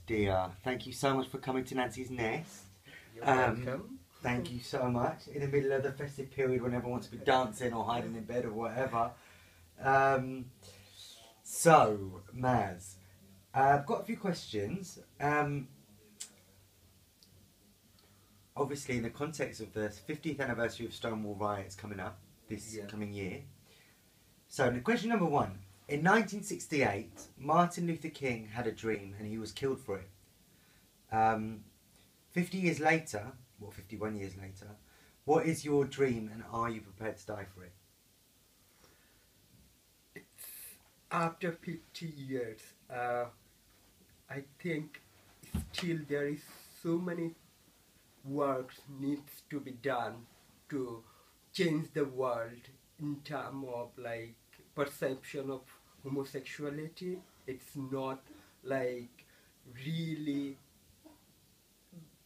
Dear, thank you so much for coming to Nancy's Nest. You're welcome. Thank you so much. In the middle of the festive period when everyone wants to be dancing or hiding in bed or whatever. So, Maz, I've got a few questions. Obviously, in the context of the 50th anniversary of Stonewall riots coming up this coming year. So, question number one. In 1968, Martin Luther King had a dream and he was killed for it. 50 years later, well, 51 years later, what is your dream and are you prepared to die for it? After 50 years, I think still there is so many works needs to be done to change the world in terms of like perception of homosexuality. It's not like really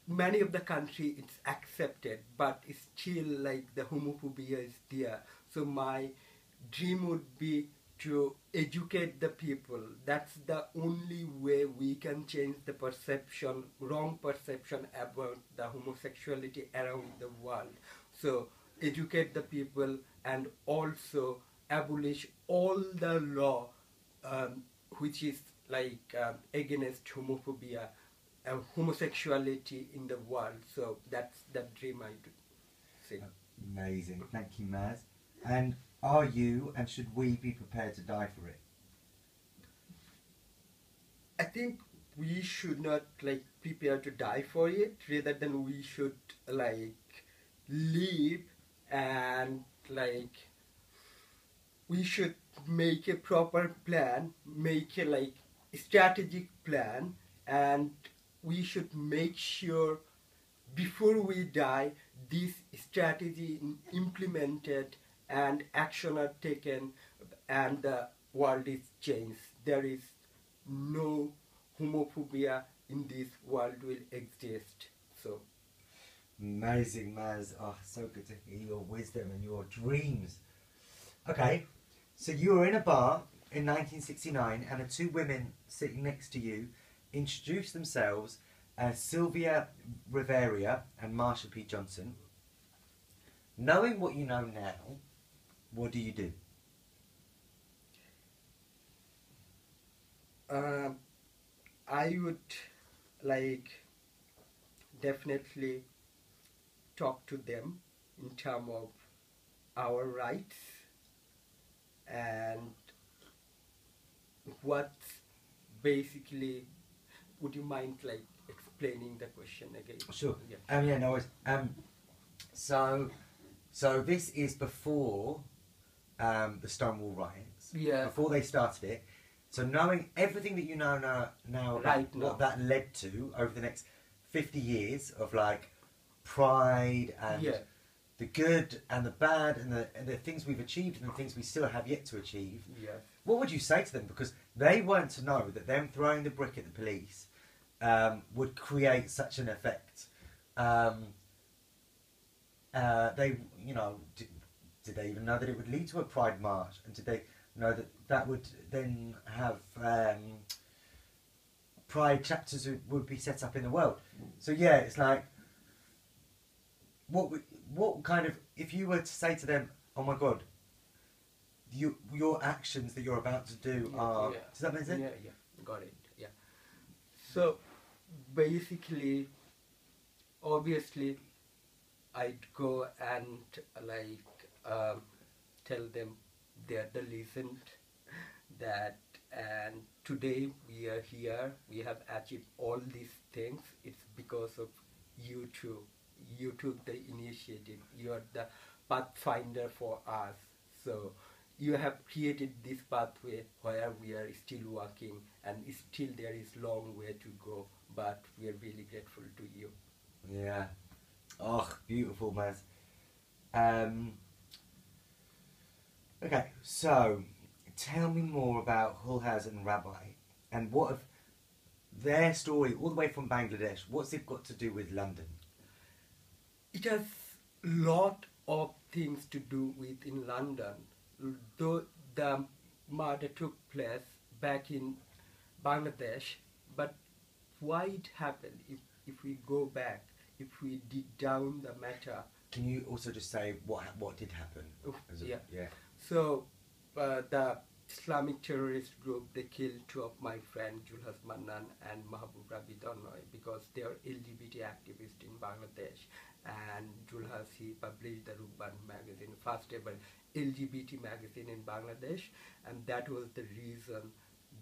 many of the country it's accepted, but it's still like the homophobia is there. So my dream would be to educate the people. That's the only way we can change the perception, wrong perception about the homosexuality around the world. So educate the people and also abolish all the law which is like against homophobia and homosexuality in the world. So that's the dream I do see. Amazing. Thank you, Maz. And are you and should we be prepared to die for it? I think we should not like prepare to die for it, rather than we should like live and like we should make a proper plan, make a like strategic plan, and we should make sure before we die this strategy implemented and action are taken and the world is changed. There is no homophobia in this world will exist. So amazing, Maz. Oh, so good to hear your wisdom and your dreams. Okay, so you were in a bar in 1969 and the two women sitting next to you introduced themselves as Sylvia Rivera and Marsha P. Johnson. Knowing what you know now, what do you do? I would like definitely talk to them in terms of our rights and what basically, would you mind like explaining the question again? Sure. Yeah. Yeah, no worries. So this is before the Stonewall riots. Yeah. Before they started it. So knowing everything that you know now about Right what now. that led to over the next 50 years of like pride and the good and the bad and the things we've achieved and the things we still have yet to achieve. Yes. What would you say to them? Because they weren't to know that them throwing the brick at the police would create such an effect. They, you know, did they even know that it would lead to a pride march? And did they know that that would then have pride chapters would be set up in the world? So yeah, it's like, what kind of, if you were to say to them, oh my God, your actions that you're about to do are, does that make sense? Yeah, got it, yeah. So basically, obviously, I'd go and like tell them they're the reason that, and today we are here, we have achieved all these things, it's because of you two. You took the initiative, you are the pathfinder for us. So you have created this pathway where we are still working and still there is long way to go, but we are really grateful to you. Yeah. Oh, beautiful, Maz. Okay, so tell me more about Hulhaz and Rabbi and what of their story all the way from Bangladesh. What's it got to do with London? It has lot of things to do with in London. Though the murder took place back in Bangladesh, but why it happened. If we go back, if we dig down the matter. Can you also just say what did happen? Yeah. So the Islamic terrorist group, they killed two of my friends, Julhas Mannan and Mahbub Rabi Donoy, because they are LGBT activists in Bangladesh. And Julhas, he published the Rukban magazine, first ever LGBT magazine in Bangladesh, and that was the reason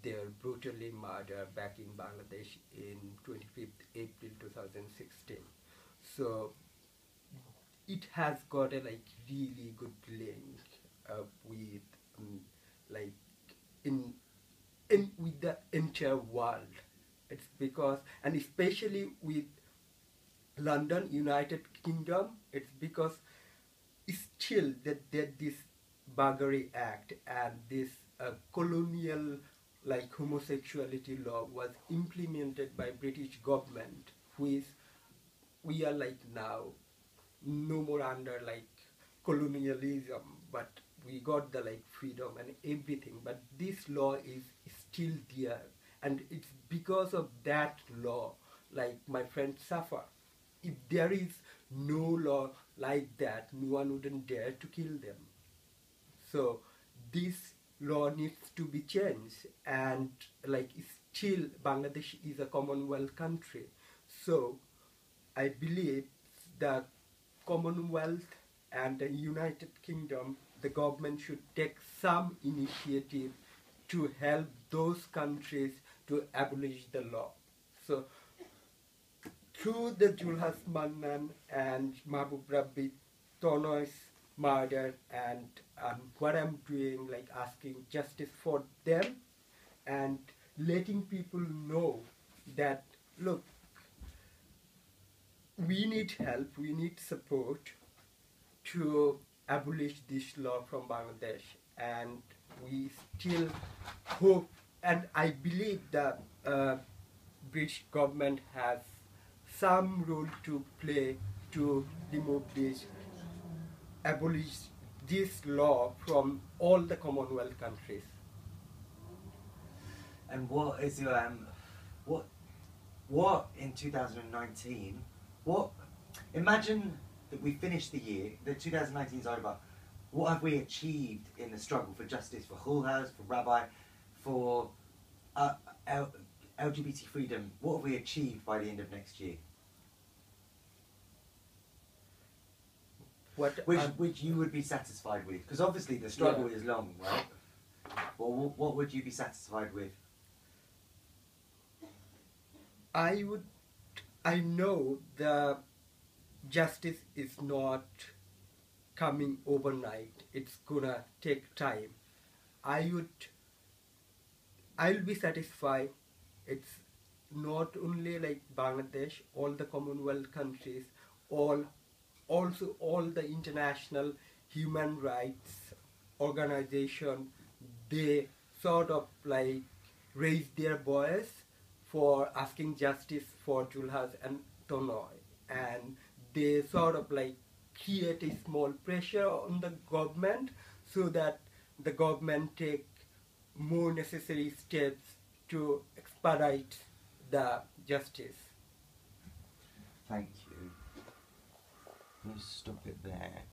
they were brutally murdered back in Bangladesh in 25th April 2016. So it has got a like really good link with like in with the entire world. It's because, and especially with London, United Kingdom, it's because still that this Buggery Act and this colonial like homosexuality law was implemented by British government, which we are like now no more under like colonialism, but we got the like freedom and everything, but this law is still there, and it's because of that law like my friends suffer. If there is no law like that, no one wouldn't dare to kill them. So this law needs to be changed, and like still Bangladesh is a Commonwealth country, so I believe that Commonwealth and the United Kingdom, the government should take some initiative to help those countries to abolish the law. So through the Julhas Mannan and Mahbub Rabbi Tonoy's murder, and what I'm doing, like asking justice for them and letting people know that, look, we need help, we need support to abolish this law from Bangladesh, and we still hope, and I believe that British government has some role to play to remove this, abolish this law from all the Commonwealth countries. And what is what in 2019? What, imagine that we finished the year, the 2019 is over. What have we achieved in the struggle for justice for Julhas, for Rabbi, for LGBT freedom? What have we achieved by the end of next year? Which you would be satisfied with? Because obviously the struggle is long, right? Well, what would you be satisfied with? I know the justice is not coming overnight. It's gonna take time. I'll be satisfied. It's not only like Bangladesh, all the Commonwealth countries, also all the international human rights organization, they sort of like raise their voice for asking justice for Julhas and Tonoy, and they sort of like create a small pressure on the government so that the government take more necessary steps to expedite the justice. Thank you. Let's stop it there.